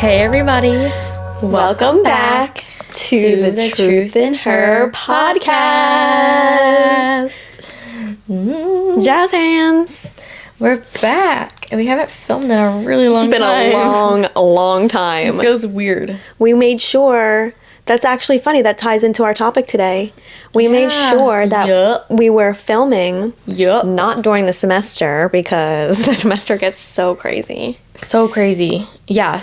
Hey everybody, Welcome back to the Truth in Her podcast. Jazz hands. We're back, and we haven't filmed in a really long time. It's been a long time. It feels weird. We made sure, that's actually funny, that ties into our topic today. We made sure that we were filming not during the semester because the semester gets so crazy. So crazy. Yeah,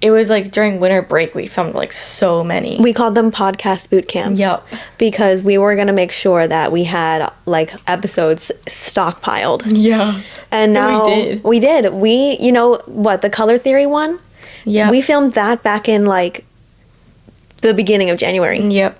it was like during winter break we filmed like so many. We called them podcast boot camps. Yep. Because we were going to make sure that we had like episodes stockpiled. Yeah. And now we did. We, you know what, the color theory one? Yeah. We filmed that back in like the beginning of January. Yep.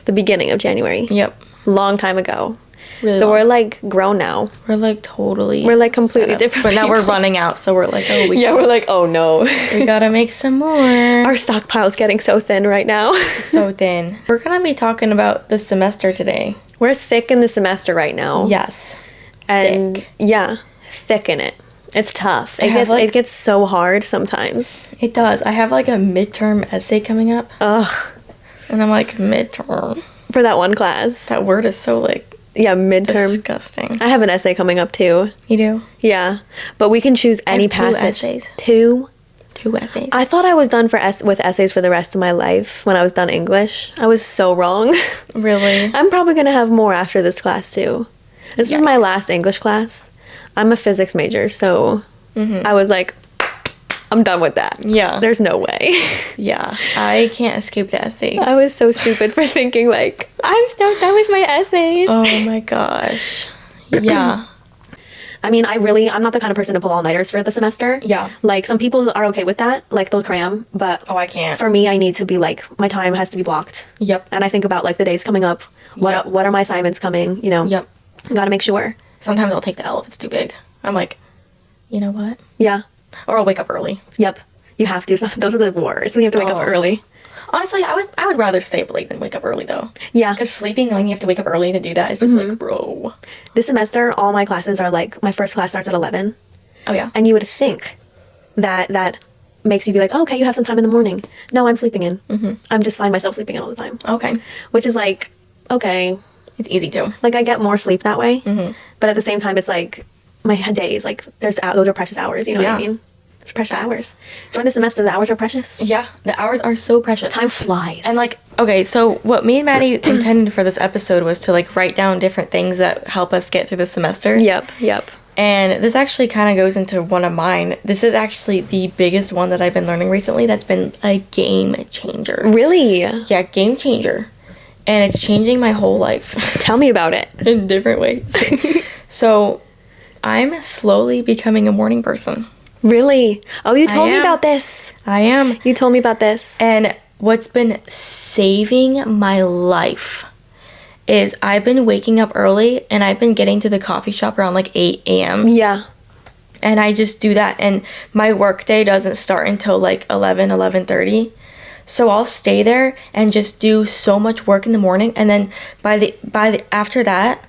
The beginning of January. Yep. Long time ago. Really so long. We're like grown now. We're like totally. We're like completely different. But now people. we're running out, so we're like, oh, we're like, oh no. we gotta make some more. Our stockpile's getting so thin right now. So thin. We're gonna be talking about the semester today. We're thick in the semester right now. Yes. And yeah, thick in it. It's tough. It gets so hard sometimes. It does. I have like a midterm essay coming up. Ugh. And I'm like, midterm. For that one class. That word is so like midterm. disgusting. I have an essay coming up too. You do? Yeah. But we can choose any passage. 2 essays. 2? 2 essays. I thought I was done with essays for the rest of my life when I was done English. I was so wrong. Really? I'm probably going to have more after this class too. This is my last English class. I'm a physics major, so I was like, I'm done with that. Yeah. There's no way. Yeah. I can't escape the essay. I was so stupid for thinking like, I'm so done with my essays. Oh my gosh. Yeah. I mean, I'm not the kind of person to pull all-nighters for the semester. Yeah. Like, some people are okay with that. Like, they'll cram. But Oh, I can't. for me, I need to be like, my time has to be blocked. Yep. And I think about like the days coming up. What are my assignments coming? You know? Yep. Gotta make sure. Sometimes I'll take the L if it's too big. I'm like, you know what? Yeah. Or I'll wake up early. Yep. You have to. Those are the worst. We have to wake up early. Honestly, I would rather stay up late than wake up early though. Yeah. Because sleeping when you have to wake up early to do that is just like, bro. This semester, all my classes are like, my first class starts at 11. Oh yeah. And you would think that makes you be like, oh, okay, you have some time in the morning. No, I'm sleeping in. I'm just find myself sleeping in all the time. Okay. Which is like, okay. It's easy too. Like, I get more sleep that way. But at the same time, it's like, my days, like, those are precious hours, you know what I mean? It's precious hours. During the semester, the hours are precious. Yeah, the hours are so precious. Time flies. And like, okay, so what me and Maddie intended for this episode was to like write down different things that help us get through the semester. Yep. And this actually kind of goes into one of mine. This is actually the biggest one that I've been learning recently that's been a game changer. Really? Yeah, game changer. And it's changing my whole life. Tell me about it. In different ways. So, I'm slowly becoming a morning person. Really? Oh, you told me about this. I am. You told me about this. And what's been saving my life is I've been waking up early and I've been getting to the coffee shop around like 8 a.m. Yeah. And I just do that. And my work day doesn't start until like 11:30. So I'll stay there and just do so much work in the morning. And then after that,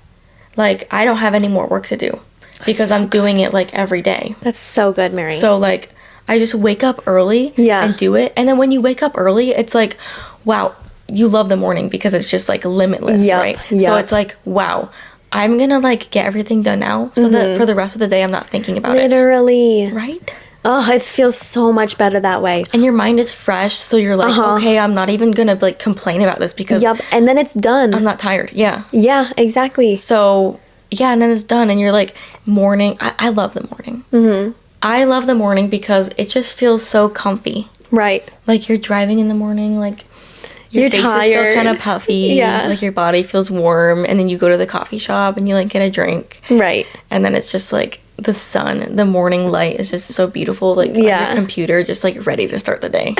like, I don't have any more work to do because I'm doing it like every day. That's so good, Mary. So like, I just wake up early and do it. And then when you wake up early, it's like, wow, you love the morning because it's just like limitless, right? So it's like, wow, I'm gonna like get everything done now so that for the rest of the day I'm not thinking about it. Literally. Right? Oh, it feels so much better that way. And your mind is fresh, so you're like, okay, I'm not even gonna like complain about this because and then it's done. I'm not tired. Yeah, exactly. So yeah, and then it's done, and you're like, morning. I love the morning. I love the morning because it just feels so comfy. Right. Like you're driving in the morning, like your face tired. is still kind of puffy. Like your body feels warm, and then you go to the coffee shop and you like get a drink. Right. And then it's just like the sun, the morning light is just so beautiful. Like on your computer, just like ready to start the day.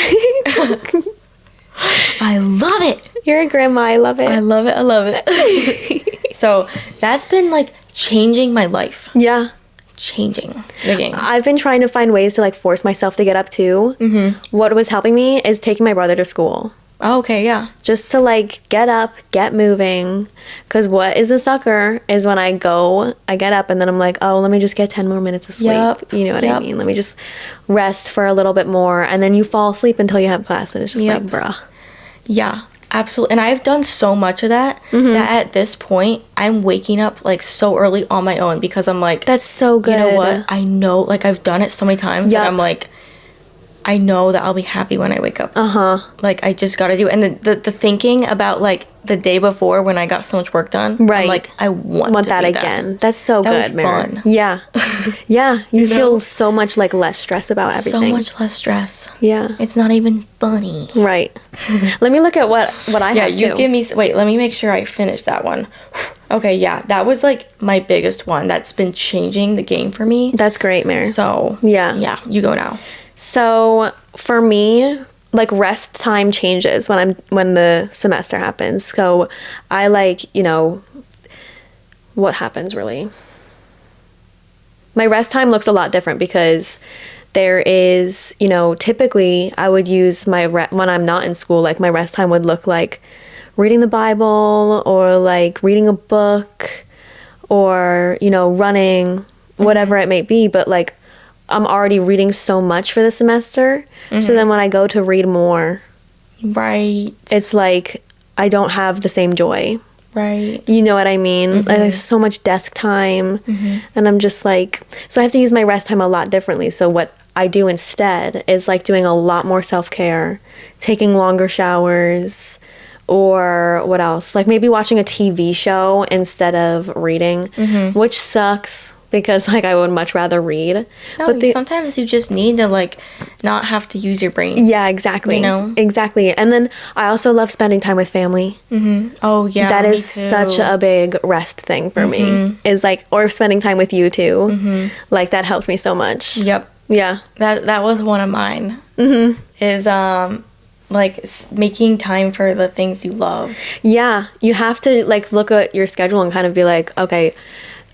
I love it. You're a grandma. I love it. I love it. I love it. So that's been like changing my life. Yeah. Changing the game. I've been trying to find ways to like force myself to get up too. What was helping me is taking my brother to school. Oh, okay, yeah. Just to like get up, get moving. Because what is a sucker is when I get up and then I'm like, oh, let me just get 10 more minutes of sleep. Yep. You know what I mean? Let me just rest for a little bit more. And then you fall asleep until you have class. And it's just like, bruh. Yeah, absolutely. And I've done so much of that that at this point, I'm waking up like so early on my own because I'm like, that's so good. You know what? I know, like I've done it so many times that I'm like, I know that I'll be happy when I wake up. Like, I just gotta do it. And the thinking about, like, the day before when I got so much work done. Right. I'm like, I want that again. That's so that good, was Mary. fun. Yeah. Yeah. You feel so much, like, less stress about everything. So much less stress. Yeah. It's not even funny. Right. Let me look at what I have, you give me... Wait, let me make sure I finish that one. Okay, yeah. That was, like, my biggest one. That's been changing the game for me. That's great, Mary. So... Yeah. Yeah, you go now. So for me, like rest time changes when the semester happens. So I like, you know, what happens really? My rest time looks a lot different because there is, you know, typically I would use when I'm not in school, like my rest time would look like reading the Bible or like reading a book or, you know, running, whatever it may be. But like I'm already reading so much for the semester. So then when I go to read more, right, it's like I don't have the same joy. Right. You know what I mean? Like, there's so much desk time. And I'm just like, so I have to use my rest time a lot differently. So what I do instead is like doing a lot more self-care, taking longer showers, or what else? Like maybe watching a TV show instead of reading, which sucks. Because, like, I would much rather read. No, but sometimes you just need to, like, not have to use your brain. Yeah, exactly. You know? Exactly. And then I also love spending time with family. Oh, yeah, that is such a big rest thing for me. Is, like, or spending time with you, too. Like, that helps me so much. Yep. Yeah. That was one of mine. Is, like, making time for the things you love. Yeah. You have to, like, look at your schedule and kind of be like, okay...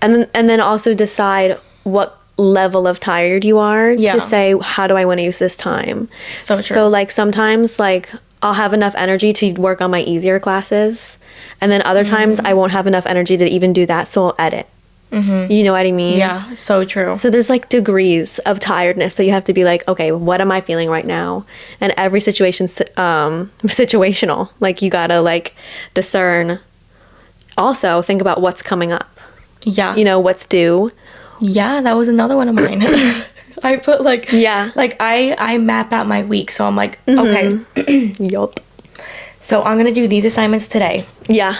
And then also decide what level of tired you are to say, how do I want to use this time? So true. So, like, sometimes, like, I'll have enough energy to work on my easier classes. And then other times, I won't have enough energy to even do that, so I'll edit. You know what I mean? Yeah, so true. So there's, like, degrees of tiredness. So you have to be like, okay, what am I feeling right now? And every situation's situational. Like, you gotta, like, discern. Also, think about what's coming up. Yeah. You know, what's due. Yeah, that was another one of mine. I put like... Yeah. Like, I map out my week. So I'm like, okay. Yup. So I'm going to do these assignments today. Yeah.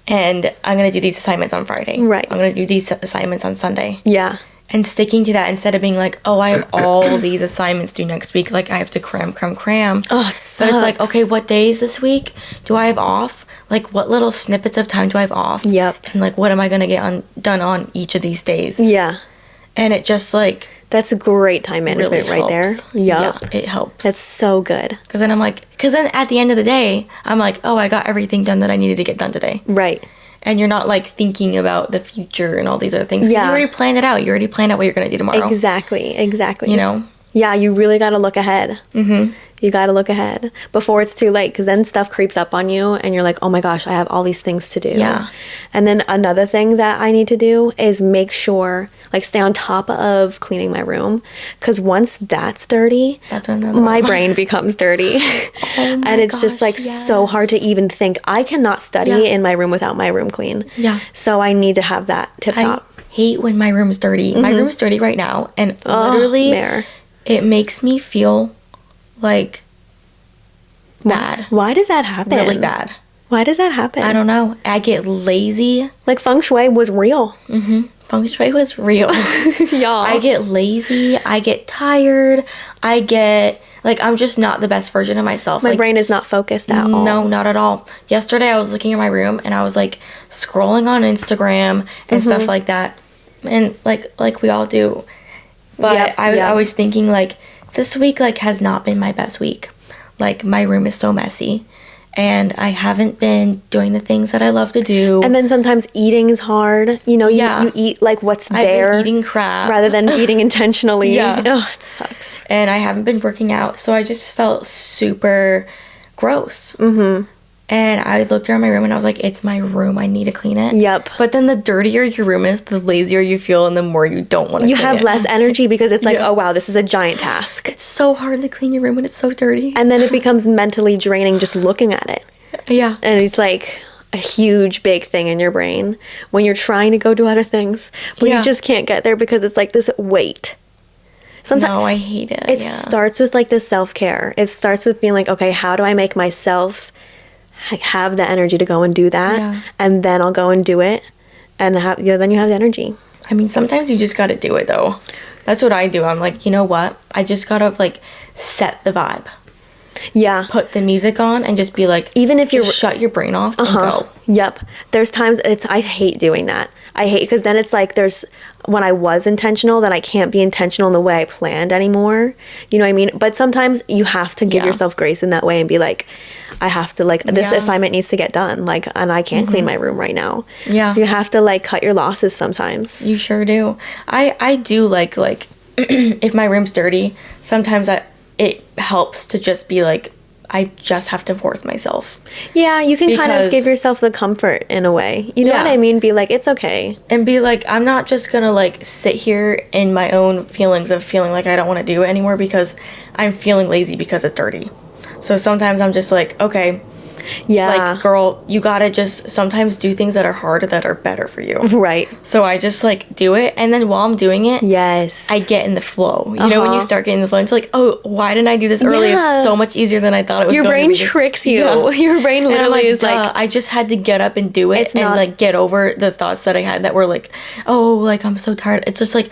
And I'm going to do these assignments on Friday. Right. I'm going to do these assignments on Sunday. Yeah. And sticking to that instead of being like, oh, I have all these assignments due next week. Like, I have to cram. Oh, it sucks. But it's like, okay, what days this week do I have off? Like, what little snippets of time do I have off? Yep. And, like, what am I going to get done on each of these days? Yeah. And it just, like... That's great time management really right there. Yup. Yeah, it helps. That's so good. Because then I'm like... Because then at the end of the day, I'm like, oh, I got everything done that I needed to get done today. Right. And you're not, like, thinking about the future and all these other things. Yeah. You already planned it out. You already planned out what you're going to do tomorrow. Exactly. You know? Yeah, you really got to look ahead. You got to look ahead before it's too late, because then stuff creeps up on you and you're like, oh my gosh, I have all these things to do. Yeah. And then another thing that I need to do is make sure, like, stay on top of cleaning my room, because once that's dirty, That's when my brain becomes dirty. And it's just like so hard to even think. I cannot study in my room without my room clean. Yeah. So I need to have that tip top. I hate when my room's dirty. My room's dirty right now. And literally, Mare. it makes me feel like bad. Why does that happen? Really bad. Why does that happen? I don't know. I get lazy. Like, feng shui was real. Feng shui was real. Y'all. I get lazy. I get tired. I get, like, I'm just not the best version of myself. My Like, brain is not focused at all. no, not at all. Yesterday, I was looking in my room and I was, like, scrolling on Instagram and stuff like that. And, like we all do. But I was thinking, like, this week, like, has not been my best week. Like, my room is so messy. And I haven't been doing the things that I love to do. And then sometimes eating is hard. You know, you eat, like, what's there. I've been eating crap. Rather than eating intentionally. Yeah. Oh, it sucks. And I haven't been working out. So I just felt super, gross. Mm-hmm. And I looked around my room and I was like, it's my room. I need to clean it. Yep. But then the dirtier your room is, the lazier you feel and the more you don't want to clean it. You have less energy because it's like, oh, wow, this is a giant task. It's so hard to clean your room when it's so dirty. And then it becomes mentally draining just looking at it. Yeah. And it's like a huge, big thing in your brain when you're trying to go do other things, but you just can't get there because it's like this weight. Sometimes no, I hate it. It starts with like this self-care. It starts with being like, okay, how do I make myself have the energy to go and do that? Yeah. And then I'll go and do it. And then you have the energy. I mean, sometimes you just got to do it though. That's what I do. I'm like, you know what? I just got to like set the vibe. Yeah. Put the music on and just be like, even if you're shut your brain off and go. Yep. There's times I hate doing that. I hate because then it's like when I was intentional, then I can't be intentional in the way I planned anymore. You know what I mean? But sometimes you have to give yourself grace in that way and be like, I have to like, this assignment needs to get done. Like, and I can't clean my room right now. Yeah. So you have to like cut your losses sometimes. You sure do. I do like if my room's dirty, sometimes it helps to just be like, I just have to force myself. Yeah, you can kind of give yourself the comfort in a way. You know what I mean? Be like, it's okay. And be like, I'm not just going to like sit here in my own feelings of feeling like I don't want to do it anymore because I'm feeling lazy because it's dirty. So sometimes I'm just like, okay. Yeah. Like, girl, you gotta just sometimes do things that are hard that are better for you. Right. So I just like do it. And then while I'm doing it, I get in the flow. You know, when you start getting in the flow, it's like, oh, why didn't I do this early? It's so much easier than I thought it was going to be. Your brain tricks you. Yeah. Your brain literally is like, I just had to get up and do it and like get over the thoughts that I had that were like, oh, like I'm so tired. It's just like,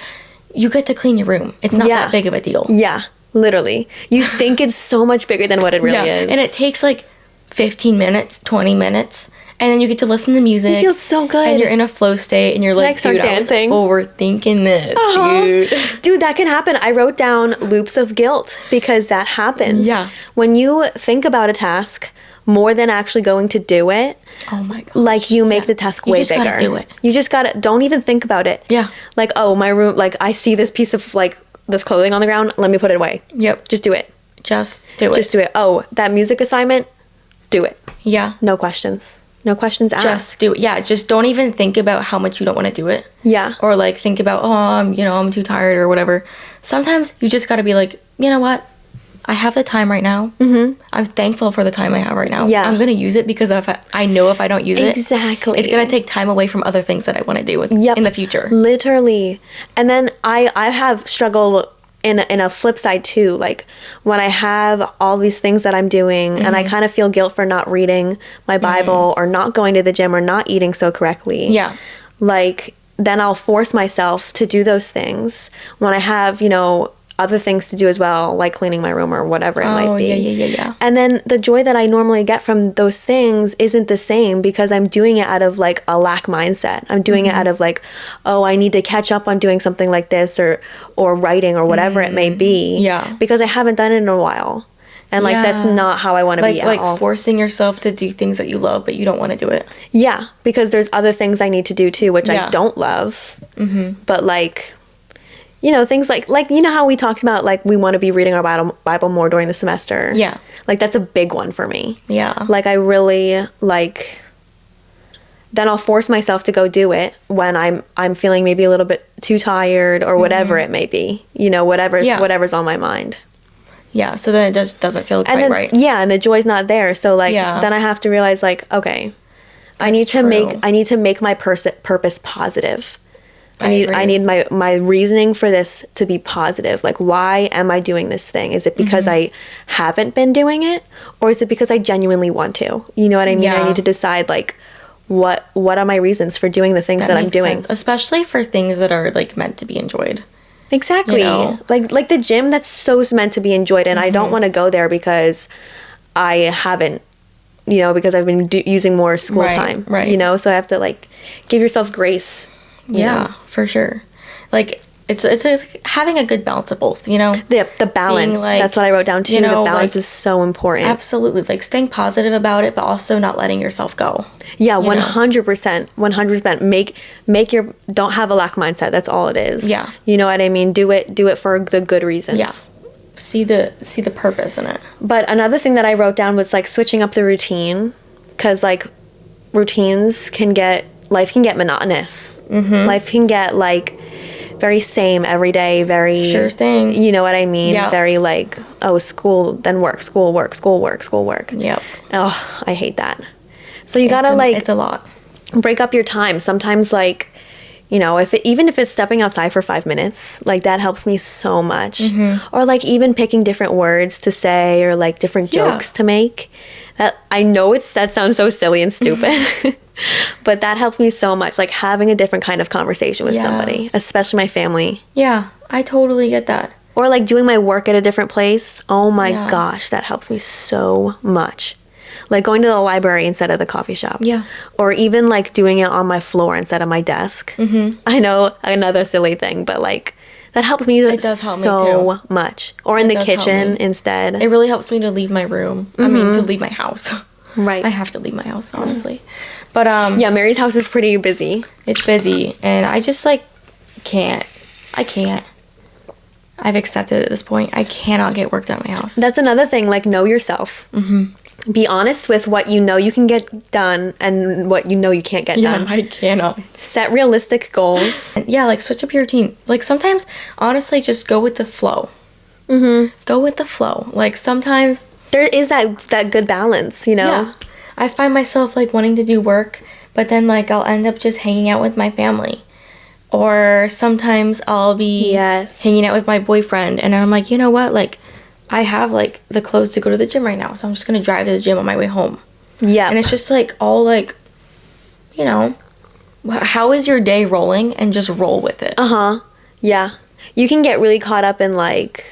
you get to clean your room. It's not that big of a deal. Yeah, literally. You think it's so much bigger than what it really is. And it takes like 15 minutes, 20 minutes, and then you get to listen to music. You feel so good. And you're in a flow state, and you're like, dude, dancing. I was overthinking this, dude. Dude, that can happen. I wrote down loops of guilt because that happens. Yeah. When you think about a task more than actually going to do it, oh my god, like you make the task way bigger. You just gotta do it. You just gotta, don't even think about it. Yeah. Like, oh, my room, like I see this piece of like this clothing on the ground, let me put it away. Yep. Just do it. Just do it. Just do it. Oh, that music assignment, do it. Yeah. No questions. No questions asked. Just do it. Yeah. Just don't even think about how much you don't want to do it. Yeah. Or like think about, oh, I'm too tired or whatever. Sometimes you just got to be like, you know what? I have the time right now. Mm-hmm. I'm thankful for the time I have right now. Yeah. I'm going to use it because I know if I don't use it, it's going to take time away from other things that I want to do in the future. Literally. And then I have struggled in a flip side too, like when I have all these things that I'm doing and I kind of feel guilt for not reading my Bible or not going to the gym or not eating so correctly. Yeah. Like then I'll force myself to do those things when I have, other things to do as well, like cleaning my room or whatever it might be. Yeah. And then the joy that I normally get from those things isn't the same because I'm doing it out of like a lack mindset. I'm doing it out of like, oh, I need to catch up on doing something like this or writing or whatever it may be. Yeah. Because I haven't done it in a while. And like that's not how I want to be at all. Like forcing yourself to do things that you love but you don't want to do it. Yeah, because there's other things I need to do too, which I don't love. Mm-hmm. But like, things like how we talked about, like, we want to be reading our Bible more during the semester. Yeah. Like, that's a big one for me. Yeah. Like, I really, then I'll force myself to go do it when I'm feeling maybe a little bit too tired or whatever it may be. Whatever's on my mind. Yeah, so then it just doesn't feel quite right. Yeah, and the joy's not there. So, then I have to realize, okay, I need to make my purpose positive. I need my reasoning for this to be positive. Like, why am I doing this thing? Is it because I haven't been doing it? Or is it because I genuinely want to? You know what I mean? Yeah. I need to decide, like, what are my reasons for doing the things that I'm doing? Sense. Especially for things that are, like, meant to be enjoyed. Exactly. Like the gym, that's so meant to be enjoyed. And I don't want to go there because I haven't, because I've been using more school time. Right. So I have to, like, give yourself grace. Yeah, for sure. Like, it's having a good balance of both, The balance. That's what I wrote down too. The balance is so important. Absolutely. Like, staying positive about it, but also not letting yourself go. Yeah, 100%. 100%. Don't have a lack mindset. That's all it is. Yeah. You know what I mean? Do it for the good reasons. Yeah. see the purpose in it. But another thing that I wrote down was like switching up the routine, because like life can get monotonous. Life can get like very same every day, very Sure thing. You know what I mean? Yeah. Very like, oh, school, then work, school, work, school, work, school, work. Yep. Oh, I hate that. So you gotta like it's a lot. break up your time. Sometimes like, you know, even if it's stepping outside for 5 minutes, like that helps me so much. Or like even picking different words to say, or like different jokes to make. That I know that sounds so silly and stupid. But that helps me so much, like having a different kind of conversation with somebody, especially my family. Yeah, I totally get that. Or like doing my work at a different place. Oh my gosh, that helps me so much. Like going to the library instead of the coffee shop. Yeah. Or even like doing it on my floor instead of my desk. I know, another silly thing, but like that helps me does help me so too. much. Or in the kitchen instead. It really helps me to leave my room. I mean, to leave my house. Right. I have to leave my house, honestly. But yeah, Mary's house is pretty busy. It's busy, and I just like can't. I can't. I've accepted it at this point. I cannot get work done at my house. That's another thing, like know yourself. Be honest with what you know you can get done and what you know you can't get done. I cannot. Set realistic goals. Yeah, like switch up your routine. Like sometimes, honestly, just go with the flow. Go with the flow. Like sometimes There is that good balance, you know? Yeah. I find myself like wanting to do work, but then like I'll end up just hanging out with my family. Or sometimes I'll be hanging out with my boyfriend, and I'm like, you know what? Like I have like the clothes to go to the gym right now, so I'm just going to drive to the gym on my way home. Yeah. And it's just like all like, you know, how is your day rolling, and just roll with it. Yeah. You can get really caught up in like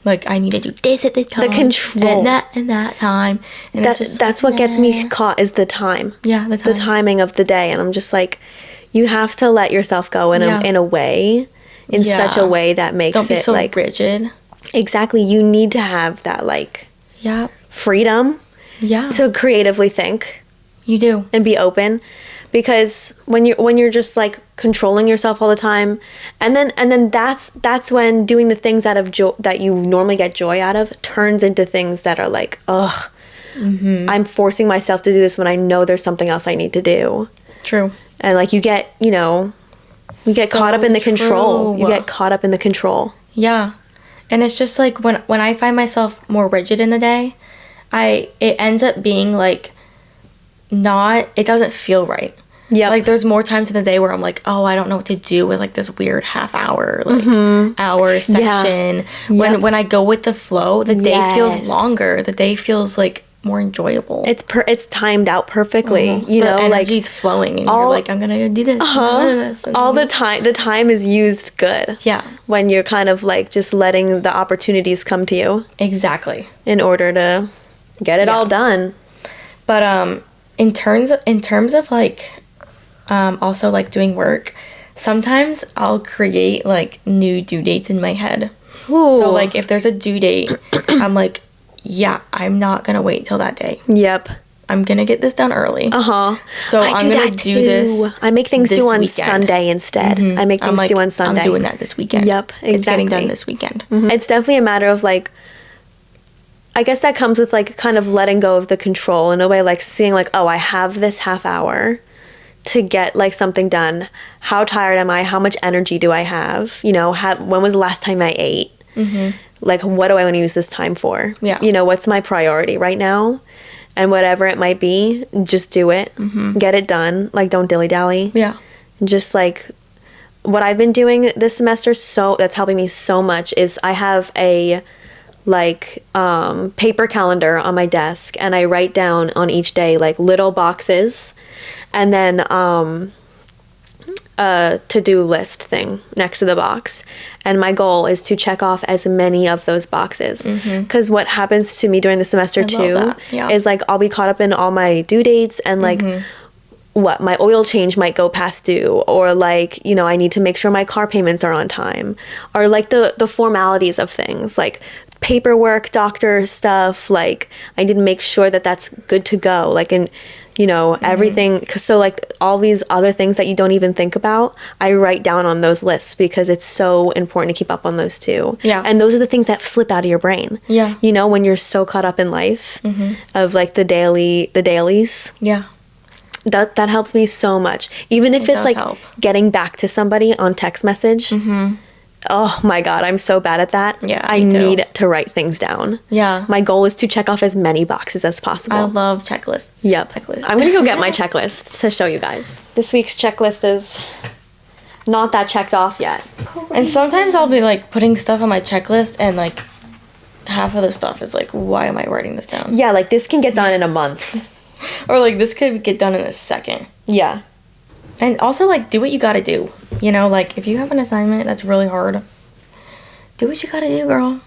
I need to do this at this time. the control. And that time. And that's what gets me caught is the time. Yeah, the time. The timing of the day. And I'm just like, you have to let yourself go in a way, in such a way that makes Don't be it so like rigid. Exactly. You need to have that like freedom to creatively think. You do. And be open. Because when you're just like controlling yourself all the time, and then that's when doing the things out of joy that you normally get joy out of turns into things that are like, ugh, I'm forcing myself to do this when I know there's something else I need to do. True. And like you get caught up in the control. You get caught up in the control. Yeah. And it's just like when I find myself more rigid in the day, it ends up being like it doesn't feel right. Yeah. Like there's more times in the day where I'm like, oh, I don't know what to do with like this weird half hour, like hour section. Yeah. When I go with the flow, the day feels longer. The day feels like more enjoyable. It's timed out perfectly. You know, the like energy's flowing, and you're like, I'm gonna do this. All the time is used good. Yeah. When you're kind of like just letting the opportunities come to you. Exactly. In order to get it all done. But in terms of like also like doing work, sometimes I'll create like new due dates in my head. Ooh. So like if there's a due date, I'm like, yeah, I'm not gonna wait till that day. Yep. I'm gonna get this done early. So I'm gonna do this. I make things due on Sunday instead. I make things due on Sunday. I'm doing that this weekend. Yep, exactly. It's getting done this weekend. It's definitely a matter of like, I guess that comes with like kind of letting go of the control in a way, like seeing like, oh, I have this half hour to get like something done. How tired am I? How much energy do I have? You know, when was the last time I ate? Like, what do I want to use this time for? Yeah. You know, what's my priority right now? And whatever it might be, just do it. Get it done. Like, don't dilly-dally. Yeah. Just like, what I've been doing this semester, that's helping me so much, is I have a like paper calendar on my desk, and I write down on each day like little boxes, and then a to-do list thing next to the box. And my goal is to check off as many of those boxes. Because what happens to me during the semester too is like I'll be caught up in all my due dates, and like what my oil change might go past due, or like, you know, I need to make sure my car payments are on time, or like the formalities of things like paperwork, doctor stuff. Like I need to make sure that that's good to go, like, and you know, everything. So like all these other things that you don't even think about, I write down on those lists because it's so important to keep up on those too. Yeah. And those are the things that slip out of your brain. Yeah. You know, when you're so caught up in life of like the dailies. Yeah. That helps me so much. Even if it's like getting back to somebody on text message. Oh my God, I'm so bad at that. Yeah, I need to write things down. Yeah. My goal is to check off as many boxes as possible. I love checklists. Yep. Checklists. I'm going to go get my checklist to show you guys. This week's checklist is not that checked off yet. And sometimes I'll be like putting stuff on my checklist and like half of the stuff is like, why am I writing this down? Yeah, like this can get done in a month. Or like this could get done in a second. Yeah. And also like do what you gotta do. You know, like if you have an assignment that's really hard, do what you gotta do, girl.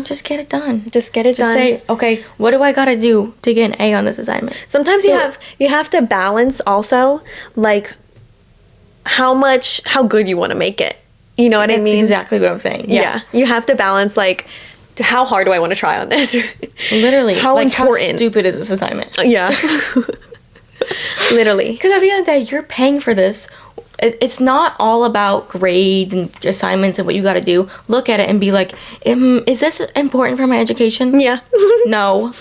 Just get it done. Just get it done. Just say, okay, what do I gotta do to get an A on this assignment? Sometimes you have to balance also like how good you want to make it. You know what I mean? That's exactly what I'm saying. Yeah. You have to balance like how hard do I want to try on this? Literally. How important. How stupid is this assignment? Yeah. Literally. Because at the end of the day, you're paying for this. It's not all about grades and assignments and what you got to do. Look at it and be like, is this important for my education? Yeah. No.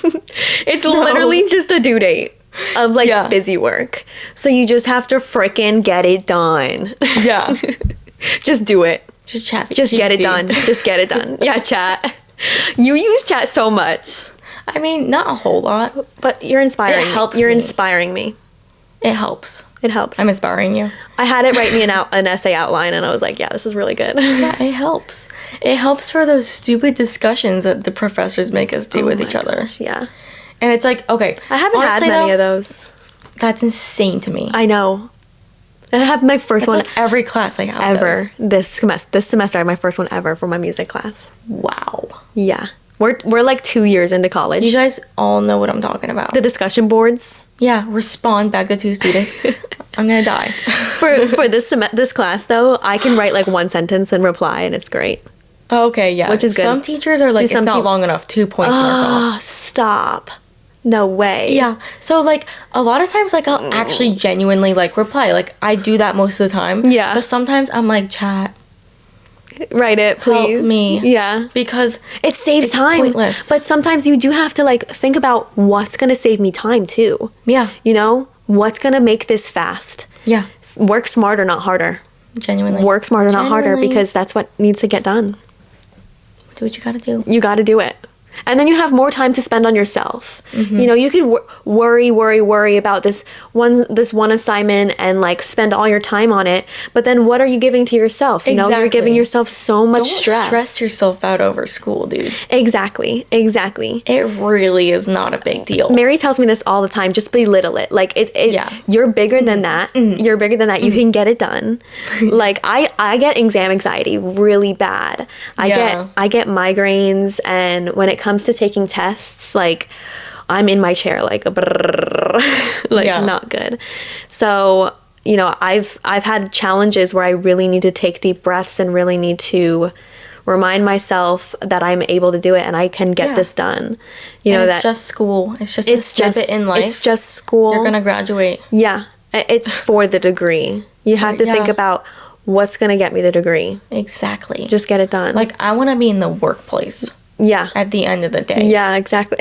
It's literally just a due date of like busy work. So you just have to frickin' get it done. Yeah. Just do it. Just chat. Just get it done. Just get it done. Yeah, chat. You use chat so much. I mean, not a whole lot. But you're inspiring It helps me. You're me. inspiring me. It helps. It helps. I'm inspiring you. I had it write me an essay outline and I was like, yeah, this is really good. Yeah, it helps. It helps for those stupid discussions that the professors make us do with each other. Gosh, yeah. And it's like, okay. I haven't had many of those. That's insane to me. I know. I have my first one like every class I have ever this semester. I have my first one ever for my music class. Wow. Yeah. We're like 2 years into college. You guys all know what I'm talking about. The discussion boards. Yeah, respond back to 2 students. I'm gonna die. For this class though, I can write like one sentence and reply, and it's great. Okay, yeah. Which is good. Some teachers are like, it's not long enough. 2 points marked off. Stop. No way. Yeah. So like a lot of times like I'll actually genuinely like reply. Like I do that most of the time. Yeah. But sometimes I'm like, chat. Write it, please. Help me. Yeah. Because it saves time. Pointless. But sometimes you do have to like think about what's gonna save me time too. Yeah. You know? What's gonna make this fast? Yeah. Work smarter, not harder. Genuinely. Work smarter, not harder, because that's what needs to get done. Do what you gotta do. You gotta do it. And then you have more time to spend on yourself. You know, you could worry about this one assignment and like spend all your time on it. But then what are you giving to yourself? You know, you're giving yourself so much stress. Don't stress yourself out over school, dude. Exactly. It really is not a big deal. Mary tells me this all the time. Just belittle it. Like you're bigger than that. You're bigger than that. You can get it done. Like I get exam anxiety really bad. I get migraines, and when it comes to taking tests, like I'm in my chair like not good. So, you know, I've had challenges where I really need to take deep breaths and really need to remind myself that I'm able to do it and I can get this done. You know, it's just school. It's just a snippet in life. It's just school. You're gonna graduate. Yeah, it's for the degree. You have to think about what's gonna get me the degree. Exactly. Just get it done. Like I want to be in the workplace. Yeah. At the end of the day. Yeah, exactly.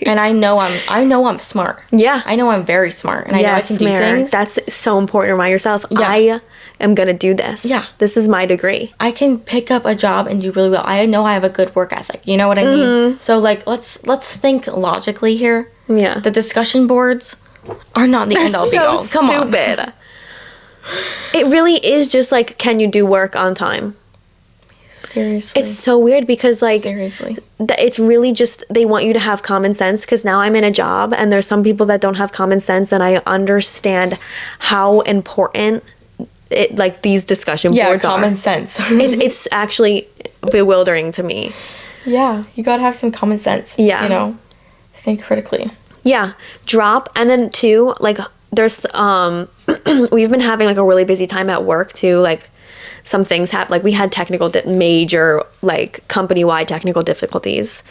And I know I'm smart. Yeah. I know I'm very smart, and I know I can do things. That's so important to remind yourself. Yeah. I am gonna do this. Yeah. This is my degree. I can pick up a job and do really well. I know I have a good work ethic. You know what I mean? So like let's think logically here. Yeah. The discussion boards are not the end all be all. Come on. Stupid. It really is just like, can you do work on time? Seriously. It's so weird because like seriously. It's really just they want you to have common sense, because now I'm in a job and there's some people that don't have common sense, and I understand how important it like these discussion boards are. Common sense. It's actually bewildering to me. Yeah, you gotta have some common sense. Yeah. You know, think critically. Yeah, drop. And then too, like there's we've been having like a really busy time at work too, like some things have like we had major like company-wide technical difficulties.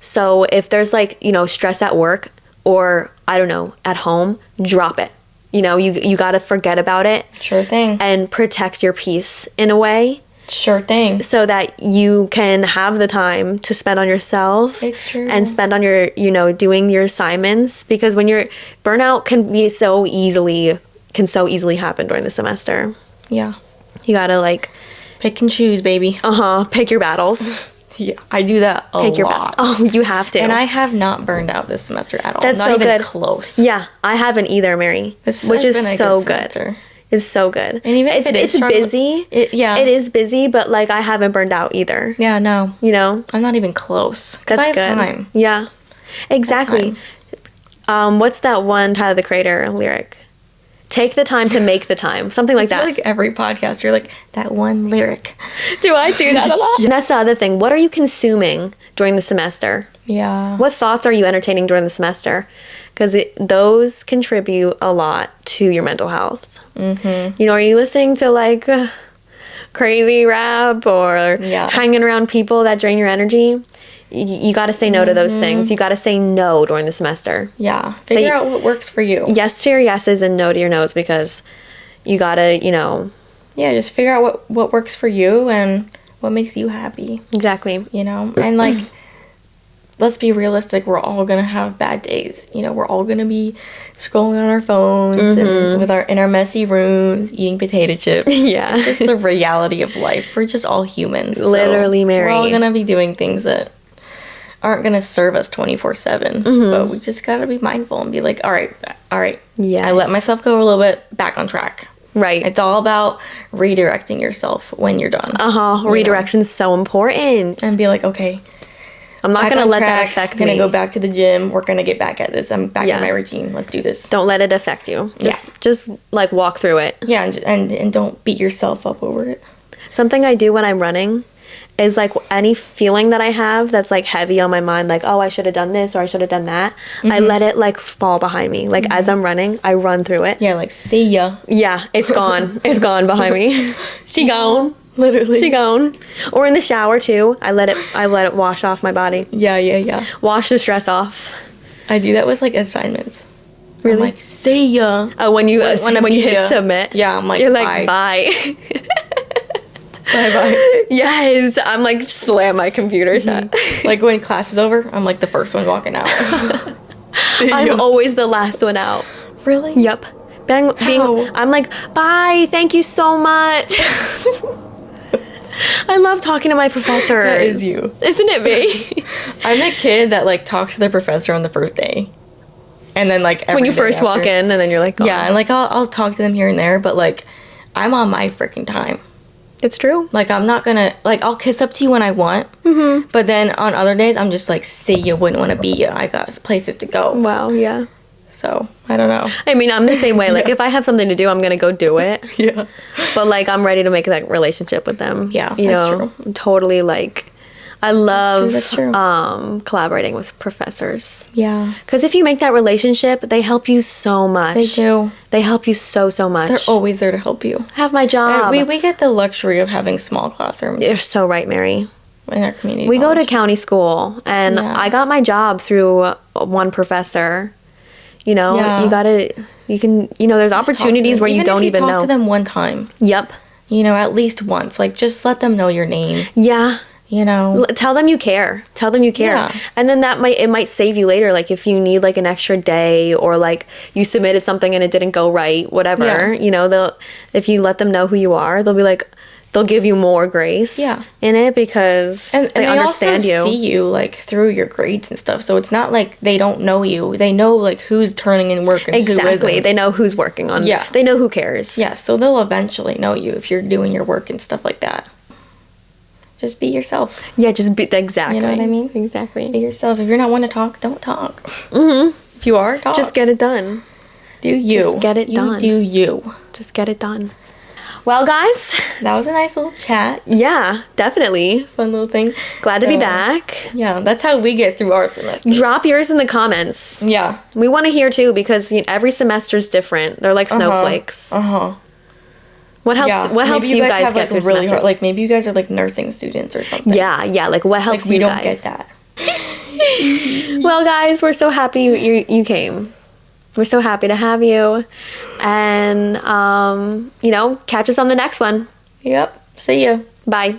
So if there's like, you know, stress at work or I don't know, at home, drop it. you got to forget about it. Sure thing. And protect your peace in a way. Sure thing. So that you can have the time to spend on yourself. It's true. And spend on your, doing your assignments. Because when you're, burnout can so easily happen during the semester. Yeah. You gotta like pick and choose, baby. Pick your battles. Yeah, I do that a lot. Oh, you have to. And I have not burned out this semester at all. That's not so even good. Close. Yeah, I haven't either, Mary. Which is so good. It's so good. And even if it's busy. It is busy, but like I haven't burned out either. Yeah, no. I'm not even close. That's I have good. Time. Yeah, exactly. What's that one Tyler the Creator lyric? Take the time to make the time. Something like that. Like every podcast, you're like, that one lyric. Do I do that a lot? And that's the other thing. What are you consuming during the semester? Yeah. What thoughts are you entertaining during the semester? Because those contribute a lot to your mental health. Mm-hmm. Are you listening to like crazy rap or hanging around people that drain your energy? You got to say no to those things. You got to say no during the semester. Yeah. Figure out what works for you. Yes to your yeses and no to your nos, because you got to, Yeah, just figure out what works for you and what makes you happy. Exactly. And like, let's be realistic. We're all going to have bad days. We're all going to be scrolling on our phones and in our messy rooms, eating potato chips. Yeah. It's just the reality of life. We're just all humans. Literally, Mary. We're all going to be doing things that aren't going to serve us 24/7. But we just got to be mindful and be like, all right. Yes. I let myself go a little bit back on track. Right. It's all about redirecting yourself when you're done. Redirection's so important. And be like, okay, I'm not going to let that affect me. I'm going to go back to the gym. We're going to get back at this. I'm back in my routine. Let's do this. Don't let it affect you. Just like walk through it. Yeah, and don't beat yourself up over it. Something I do when I'm running is like any feeling that I have that's like heavy on my mind, like, oh, I should have done this or I should have done that. I let it like fall behind me. Like as I'm running, I run through it. Yeah, like see ya. Yeah, it's gone. It's gone behind me. She gone. Literally. She gone. Or in the shower too. I let it wash off my body. Yeah. Wash the stress off. I do that with like assignments. Really? I'm like, see ya. Oh, when you hit submit. Yeah, I'm like, you're like, bye. Bye. Yes, I'm like slam my computer shut. Like when class is over, I'm like the first one walking out. I'm always the last one out. Really? Yep. I'm like, bye, thank you so much. I love talking to my professors. That is you. Isn't it me? I'm that kid that like talks to their professor on the first day. And then like when you first walk in and then you're like, oh. Yeah, and like I'll talk to them here and there, but like I'm on my freaking time. It's true. Like, I'm not gonna, like, I'll kiss up to you when I want. But then on other days, I'm just like, see, you wouldn't want to be you. I got places to go. Wow, yeah. So, I don't know. I mean, I'm the same way. Like, if I have something to do, I'm gonna go do it. Yeah. But, like, I'm ready to make that relationship with them. Yeah, that's true. I'm totally, like, I love that's true. Collaborating with professors. Yeah. Because if you make that relationship, they help you so much. They do. They help you so much. They're always there to help you. Have my job. And we get the luxury of having small classrooms. You're so right, Mary. In our community We college. go to county school, and I got my job through one professor. You know, there's opportunities where you don't even know. Talk to them one time. Yep. At least once. Like, just let them know your name. Yeah. Tell them you care. Yeah. And then it might save you later. Like if you need like an extra day or like you submitted something and it didn't go right, whatever, if you let them know who you are, they'll give you more grace in it because they understand you. And they also see you like through your grades and stuff. So it's not like they don't know you. They know like who's turning in work and who isn't. They know who's working on. Yeah. They know who cares. Yeah. So they'll eventually know you if you're doing your work and stuff like that. Just be yourself. Yeah, just be exactly. You know what I mean? Exactly. Be yourself. If you're not one to talk, don't talk. Mm-hmm. If you are, talk. Just get it done. Do you. Just get it done. Do you. Just get it done. Well, guys. That was a nice little chat. Yeah, definitely. Fun little thing. Glad to be back. Yeah, that's how we get through our semester. Drop yours in the comments. Yeah. We want to hear too because every semester is different. They're like snowflakes. What helps you guys have, get like, through really semesters? hard, like maybe you guys are like nursing students or something. Yeah, like what helps you guys? We don't get that. Well, guys, we're so happy you came. We're so happy to have you. And, catch us on the next one. Yep. See you. Bye.